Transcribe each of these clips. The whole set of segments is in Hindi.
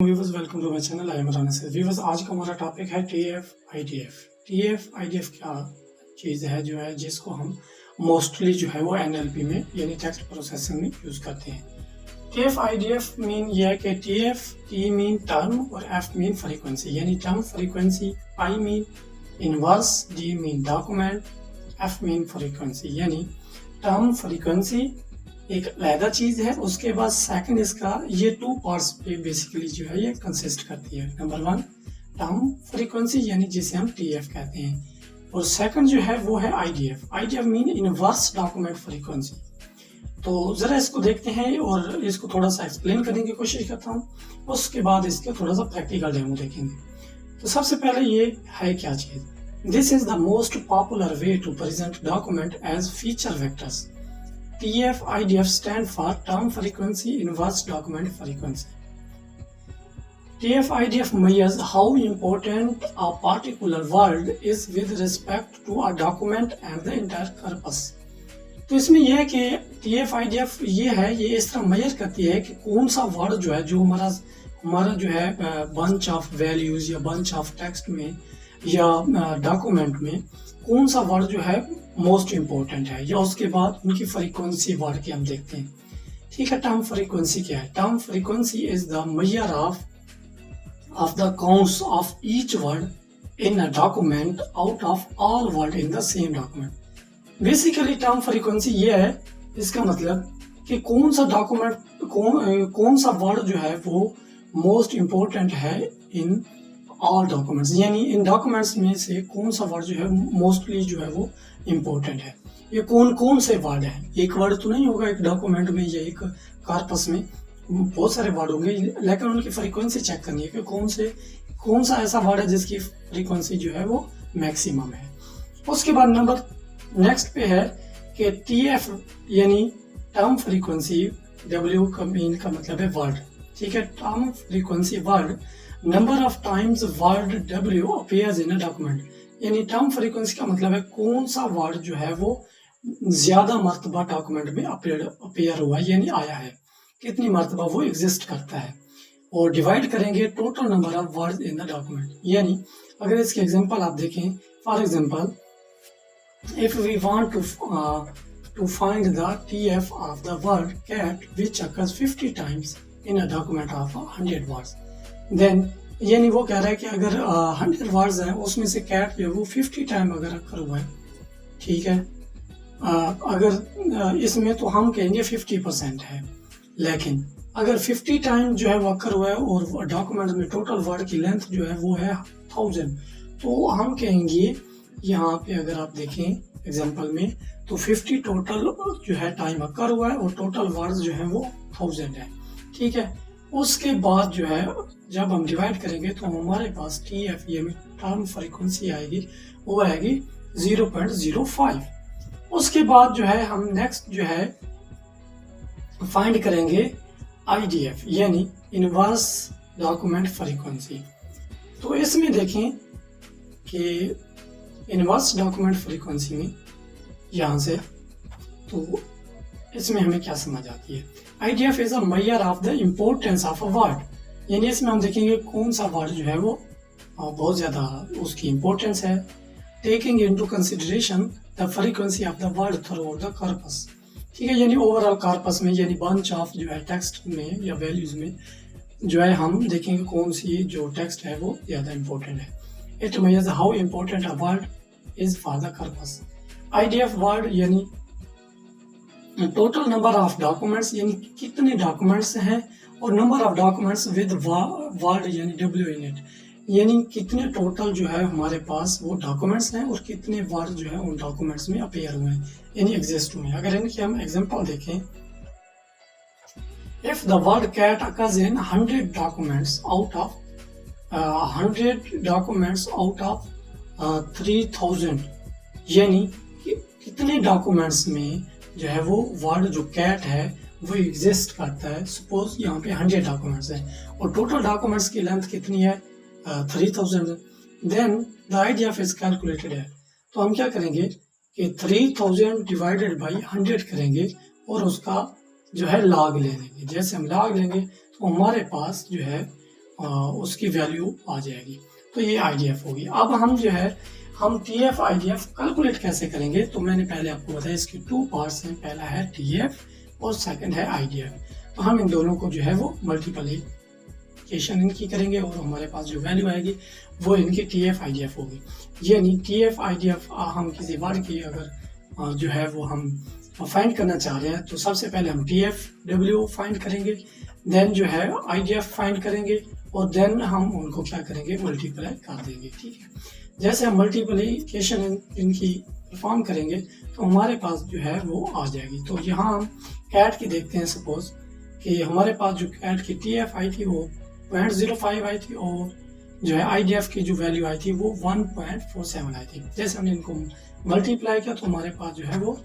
Viewers welcome to my channel. I am Rana sir. Viewers आज का हमारा टॉपिक है टीएफ आईडीएफ क्या चीज़ है जो है जिसको हम मोस्टली जो है वो एनएलपी में यानी टेक्स्ट प्रोसेसिंग में यूज़ करते हैं। टीएफ आईडीएफ मीन ये है कि टी मीन टर्म और एफ मीन फ्रीक्वेंसी, यानी term frequency, I mean inverse, D mean document, F mean frequency. यानी टर्म फ्रीक्वेंसी एक अलग चीज है। उसके बाद सेकंड इसका ये टू पार्ट्स पे बेसिकली जो है ये कंसिस्ट करती है। नंबर वन टर्म फ्रीक्वेंसी यानी जिसे हम टीएफ कहते हैं, और सेकंड जो है वो है IDF mean inverse document frequency. तो जरा इसको देखते हैं और इसको थोड़ा सा एक्सप्लेन करने की कोशिश करता हूँ, उसके बाद इसके थोड़ा सा प्रैक्टिकल डेमो देखेंगे। तो सबसे पहले ये है क्या चीज, this is the most popular way to present document as feature vectors. TF IDF stand for term frequency inverse document frequency. TF IDF measures how important a particular word is with respect to a document and the entire corpus. तो इसमें यह है कि TF IDF ये इस तरह मेजर करती है कि कौन सा वर्ड जो है जो हमारा जो है बंच ऑफ वैल्यूज या बंच ऑफ टेक्स्ट में या डॉक्यूमेंट में कौन सा वर्ड जो है मोस्ट इम्पोर्टेंट है, या उसके बाद उनकी फ्रीक्वेंसी वर्ड की हम देखते हैं। ठीक है, टर्म फ्रीक्वेंसी क्या है? Term frequency is the measure of the counts of each word in a document out of all word in the same document. Basically term frequency ये है, इसका मतलब कि कौन सा डॉक्यूमेंट कौन सा वर्ड जो है वो मोस्ट इम्पोर्टेंट है इन ऑल डॉक्यूमेंट्स, यानी इन डॉक्यूमेंट्स में से कौन सा वर्ड जो है मोस्टली जो है वो इम्पोर्टेंट है। ये कौन से वर्ड है, एक वर्ड तो नहीं होगा एक डॉक्यूमेंट में या एक कॉर्पस में, बहुत सारे वर्ड होंगे, लेकिन उनकी फ्रीक्वेंसी चेक करनी है कि कौन सा ऐसा वर्ड है जिसकी फ्रीक्वेंसी जो है वो मैक्सिमम है। उसके बाद नंबर नेक्स्ट पे है कि टीएफ यानी टर्म फ्रीक्वेंसी, डब्ल्यू का मीन का मतलब है वर्ड। ठीक है, term frequency word, number of times word W appears in a document. यानी टर्म फ्रीक्वेंसी का मतलब है कौन सा वर्ड जो है वो ज्यादा मर्तबा डॉक्यूमेंट में अपीयर हुआ यानी आया है, कितनी मर्तबा वो एग्जिस्ट करता है, और डिवाइड करेंगे total number of word in the document. यानी अगर इसके एग्जांपल आप देखें, for example if we want to find the TF of the word cat which occurs 50 times in a document of 100 words, then यानी वो कह रहा है कि अगर 100 वर्ड्स हैं उसमें से कैट जो है वो 50 टाइम अगर अकर हुआ है, ठीक है, अगर इसमें तो हम कहेंगे 50% है, लेकिन अगर 50 टाइम जो है वो अकर हुआ है और डॉक्यूमेंट में टोटल वर्ड की लेंथ जो है वो है 1000, तो हम कहेंगे यहाँ पे अगर आप देखें एग्जांपल में तो 50 टोटल जो है टाइम अकर हुआ है और टोटल वर्ड्स जो है वो 1000 है। ठीक है, उसके बाद जो है जब हम डिवाइड करेंगे तो हमारे पास TF यानी टर्म फ्रीक्वेंसी आएगी, वो आएगी 0.05। उसके बाद जो है हम नेक्स्ट जो है फाइंड करेंगे IDF यानी इनवर्स डॉक्यूमेंट फ्रीक्वेंसी। तो इसमें देखें कि इनवर्स डॉक्यूमेंट फ्रीक्वेंसी में यहाँ से तो इसमें हमें क्या समझ आती है, IDF is a measure of the importance of a word. यानी इसमें हम देखेंगे कौन सा वर्ड जो है वो बहुत ज्यादा उसकी इम्पोर्टेंस है, taking into consideration the frequency of the word through the corpus. ठीक है, यानी ओवरऑल कॉर्पस में यानी बंच ऑफ जो है टेक्स्ट में या वैल्यूज में जो है हम देखेंगे कौन सी जो टेक्स्ट है वो ज्यादा इम्पोर्टेंट है। It measures how important a word is for the corpus. IDF word यानी टोटल नंबर ऑफ डॉक्यूमेंट्स यानी कितने डॉक्यूमेंट्स हैं, और number of documents with word यानी डब्ल्यू इन इट, यानी कितने टोटल जो है हमारे पास वो डॉक्यूमेंट्स हैं और कितने वर्ड जो है उन डॉक्यूमेंट्स में अपीयर हुए हैं यानी एग्जिस्ट हुए हैं। अगर इनकी हम एग्जांपल देखें, if the word cat occurs in 100 documents out of 3000, यानी कितने डॉक्यूमेंट्स में जो है वो वर्ड जो कैट है वो एग्जिस्ट करता है। सपोज यहाँ पे 100 डॉक्यूमेंट्स हैं और टोटल डॉक्यूमेंट्स की लेंथ कितनी है 3000, then the IDF is calculated है। तो हम क्या करेंगे कि 3000 डिवाइडेड बाई 100 करेंगे और उसका जो है लॉग ले लेंगे। जैसे हम लॉग लेंगे तो हमारे पास जो है उसकी वैल्यू आ जाएगी। तो ये IDF होगी। अब हम जो है हम TF IDF कैलकुलेट कैसे करेंगे, तो मैंने पहले आपको बताया इसके 2 पार्ट्स हैं, पहला है TF और सेकंड है IDF। तो हम इन दोनों को जो है वो मल्टीप्लिकेशन इनकी करेंगे और हमारे पास जो वैल्यू आएगी वो इनकी TF IDF होगी। यानी TF IDF हम किसी वर्ड की अगर जो है वो हम फाइंड करना चाह रहे हैं तो सबसे पहले हम TFW फाइंड करेंगे, देन जो है IDF फाइंड करेंगे और देन हम उनको क्या करेंगे, मल्टीप्लाई कर देंगे। ठीक है, जैसे हम मल्टीप्लिकेशन इनकी परफॉर्म करेंगे तो हमारे पास जो है वो आ जाएगी। तो यहाँ हम कैट की देखते हैं, सपोज कि हमारे पास जो कैट की TF आई थी वो 0.05 आई थी और जो है IDF की जो वैल्यू आई थी वो 1.47 आई थी। जैसे हमने इनको मल्टीप्लाई किया तो हमारे पास जो है वो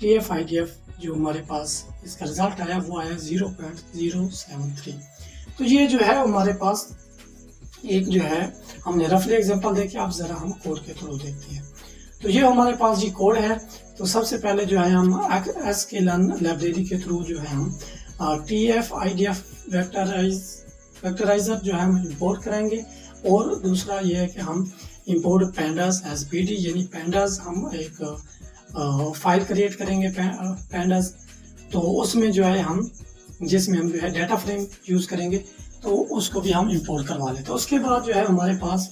TF IDF जो हमारे पास इसका रिजल्ट आया वो आया 0.073। तो ये जो है हमारे पास एक जो है हमने रफली एग्जांपल देखे, आप जरा हम कोड के थ्रू देखते हैं। तो ये हमारे पास जी कोड है। तो सबसे पहले जो है हम sklearn लाइब्रेरी के थ्रू जो है हम TF IDF वेक्टराइजर जो है हम इंपोर्ट करेंगे और दूसरा ये है कि हम इंपोर्ट pandas as PD, यानी pandas हम एक फाइल क्रिएट करेंगे pandas, तो उसमें जो है हम जिसमें हम जो है डाटा फ्रेम यूज करेंगे तो उसको भी हम इंपोर्ट करवा लेते हैं। उसके बाद जो है हमारे पास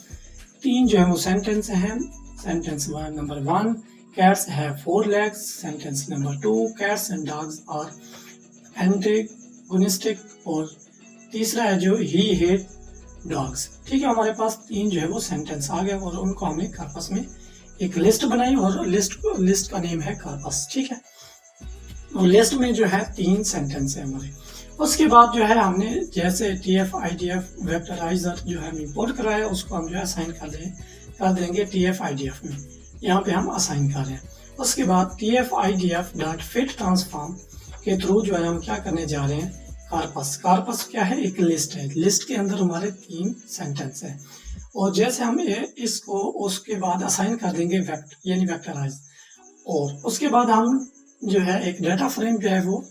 3 जो है वो सेंटेंस हैं। Sentence number 1, cats have 4 legs। Sentence number 2, cats and dogs are antagonistic। और तीसरा है जो he hate dogs। ठीक है, हमारे पास 3 जो है वो सेंटेंस आ गए और उनको हमने कॉर्पस में एक लिस्ट बनाई और लिस्ट का नेम है कॉर्पस। ठीक है, और लिस्ट में जो है 3 सेंटेंस है हमारे। उसके बाद जो है हमने जैसे TF IDF वेक्टराइजर जो है हम इंपोर्ट कराया उसको हम जो है असाइन कर देंगे TF IDF में। यहाँ पे हम असाइन कर रहे हैं। उसके बाद TF IDF dot fit transform के थ्रू जो है हम क्या करने जा रहे हैं, कॉर्पस क्या है, एक लिस्ट है। लिस्ट के अंदर हमारे 3 सेंटेंस है और जैसे हम इसको उसके बाद असाइन कर देंगे यानी वेक्टराइज, और उसके बाद हम जो है एक डाटा फ्रेम जो है वो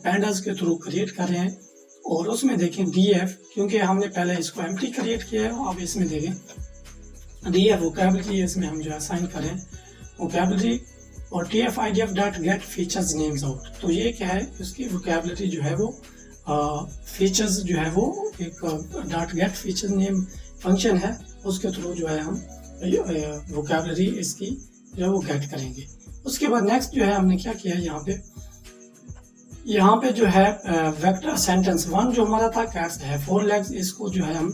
pandas के थ्रू क्रिएट कर रहे हैं और उसमें देखें DF, क्योंकि हमने पहले इसको एम्प्टी क्रिएट किया है। अब इसमें देखें DF वोकैबुलरी, इसमें हम जो है असाइन करें वोकैबुलरी और TF IDF dot gate features names out. तो ये क्या है, उसकी वोकैबुलरी जो है वो फीचर्स जो है वो एक dot gate feature name function है, उसके थ्रू जो है हम वोकैबुलरी इसकी जो है वो गेट करेंगे। उसके बाद नेक्स्ट जो है हमने क्या किया है, यहाँ पे जो है वेक्टर सेंटेंस 1 जो हमारा था कैट्स है 4 legs, इसको जो है हम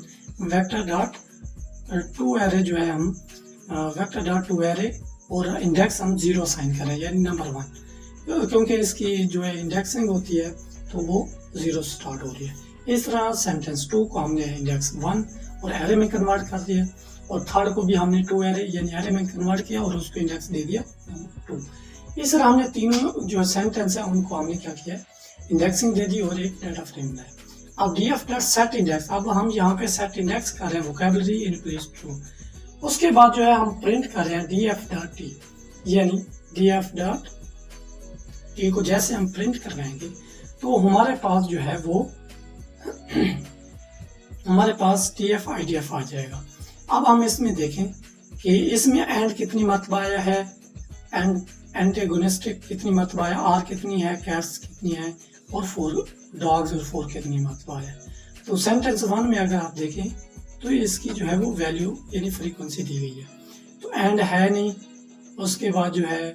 वेक्टर डॉट टू एरे जो है हम वेक्टर डॉट टू एरे और इंडेक्स हम 0 असाइन करें यानी नंबर 1, क्योंकि इसकी जो है इंडेक्सिंग होती है तो वो 0 स्टार्ट हो रही है। इस तरह सेंटेंस 2 को हमने इंडेक्स 1 और एरे में कन्वर्ट कर दिया और थर्ड को भी हमने 2 एरे यानी एरे में कन्वर्ट किया और उसको इंडेक्स दे दिया 2। इस तरह हमने तीनों जो सेंटेंस है उनको हमने क्या किया, इंडेक्सिंग दे दी और एक डाटा फ्रेम बनाया। अब DF डॉट सेट इंडेक्स, अब हम यहाँ पे सेट इंडेक्स कर रहे हैं वोकैबुलरी इन प्लेस ट्रू। उसके बाद जो है हम प्रिंट कर रहे हैं DF डॉट टी, यानी DF डॉट टी को जैसे हम प्रिंट करवाएंगे तो हमारे पास जो है वो हमारे पास TF IDF आ जाएगा। अब हम इसमें देखें कि इसमें एंड कितनी मरतबा आया है, एंड एंटेगोनिस्टिक कितनी मरतबा है, आर कितनी है, कैट्स कितनी है और 4 डॉग्स और 4 कितनी मरतबा है। तो सेंटेंस 1 में अगर आप देखें तो इसकी जो है वो वैल्यू यानी फ्रीक्वेंसी दी गई है। तो एंड है नहीं, उसके बाद जो है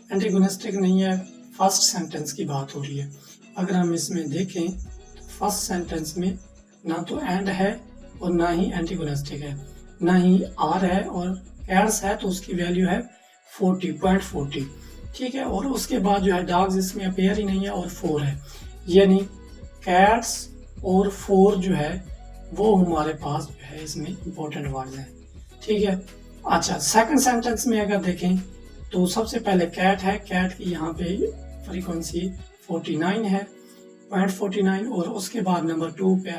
एंटेगोनिस्टिक नहीं है, फर्स्ट सेंटेंस की बात हो रही है। अगर हम इसमें देखें तो फर्स्ट सेंटेंस में ना तो एंड है और ना ही एंटेगोनिस्टिक है, ना ही आर है और कैट्स है तो उसकी वैल्यू है 40.40। ठीक है, और उसके बाद जो है डॉग्स इसमें अपेयर ही नहीं है और 4 है, यानी कैट्स और 4 जो है वो हमारे पास जो है इसमें इंपॉर्टेंट वर्ड्स हैं। ठीक है, अच्छा सेकंड सेंटेंस में अगर देखें तो सबसे पहले कैट है, कैट की यहाँ पे फ्रीक्वेंसी 49 है 0.49 और उसके बाद नंबर 2 पे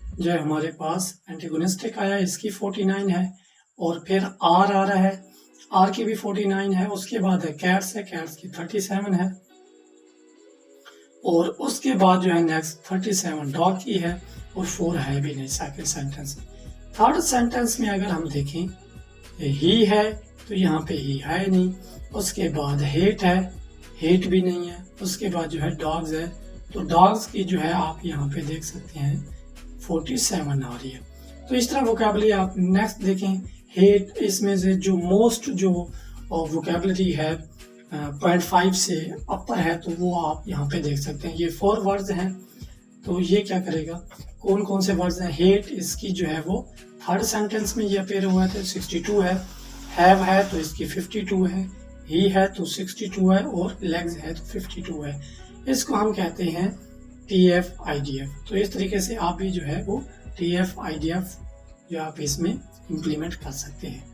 जो है हमारे पास एंटेगोनिस्टिक आया, इसकी 49 है और फिर आर आ रहा है, आर की भी 49 है। उसके बाद है कैट्स की 37 है और उसके बाद जो है नेक्स्ट 37 डॉग की है और 4 है भी नहीं सेकंड सेंटेंस में। थर्ड सेंटेंस में अगर हम देखें ही है तो यहाँ पे ही है नहीं, उसके बाद हेट है, हेट भी नहीं है, उसके बाद जो है डॉग्स है, तो डॉग्स की जो है आप यहाँ पे देख सकते हैं 47 आ रही है। तो इस तरह वोकैबुलरी आप नेक्स्ट देखें हेट, इसमें से जो मोस्ट जो वोकैबुलरी है 0.5 से अपर है तो वो आप यहाँ पे देख सकते हैं। ये 4 वर्ड्स हैं, तो ये क्या करेगा, कौन कौन से वर्ड्स हैं, हेट इसकी जो है वो थर्ड सेंटेंस में ये अपेयर हुआ था 62 है, हैव है तो इसकी 52 है, ही है तो 62 है और लेग्स है तो 52 है। इसको हम कहते हैं TF-IDF। तो इस तरीके से आप भी जो है वो TF-IDF जो आप इसमें इम्प्लीमेंट कर सकते हैं।